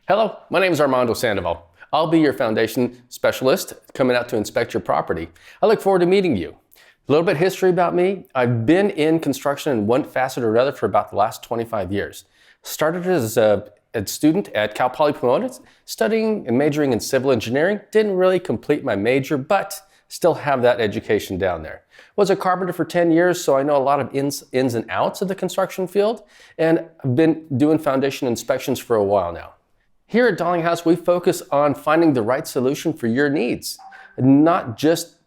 Hello, my name is Armando Sandoval. I'll be your foundation specialist coming out to inspect your property. I look forward to meeting you. A little bit of history about me. I've been in construction in one facet or another for about the last 25 years. Started as a student at Cal Poly Pomona, studying and majoring in civil engineering. Didn't really complete my major, but still have that education down there. Was a carpenter for 10 years, so I know a lot of ins and outs of the construction field, and I've been doing foundation inspections for a while now. Here at Dalinghaus, we focus on finding the right solution for your needs. Not just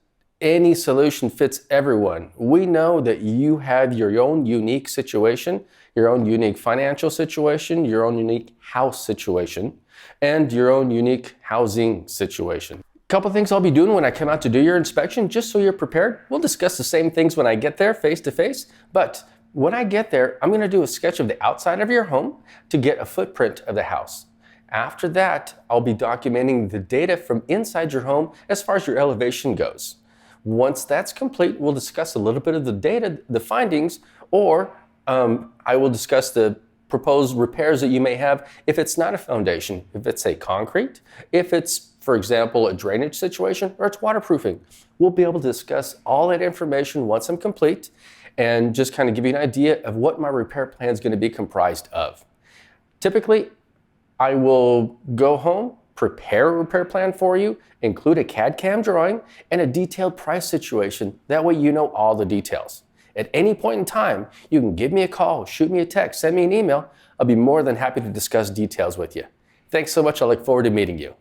any solution fits everyone. We know that you have your own unique situation, your own unique financial situation, your own unique house situation, and your own unique housing situation. Couple things I'll be doing when I come out to do your inspection, just so you're prepared. We'll discuss the same things when I get there face to face, but when I get there, I'm gonna do a sketch of the outside of your home to get a footprint of the house. After that, I'll be documenting the data from inside your home as far as your elevation goes. Once that's complete, we'll discuss a little bit of the data, the findings, or I will discuss the proposed repairs that you may have if it's not a foundation, if it's a concrete, if it's, for example, a drainage situation, or it's waterproofing. We'll be able to discuss all that information once I'm complete and just kind of give you an idea of what my repair plan is going to be comprised of. Typically, I will go home, prepare a repair plan for you, include a CAD/CAM drawing, and a detailed price situation. That way you know all the details. At any point in time, you can give me a call, shoot me a text, send me an email. I'll be more than happy to discuss details with you. Thanks so much. I look forward to meeting you.